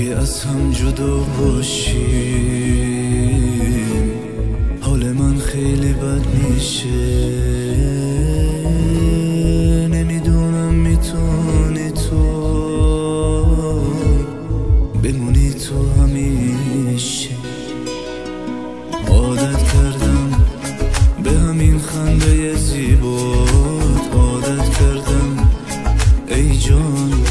اگه از هم جدا باشیم حال من خیلی بد میشه. نمیدونم میتونی تو بمونی تو همیشه. عادت کردم به همین خنده زیبات، عادت کردم ای جان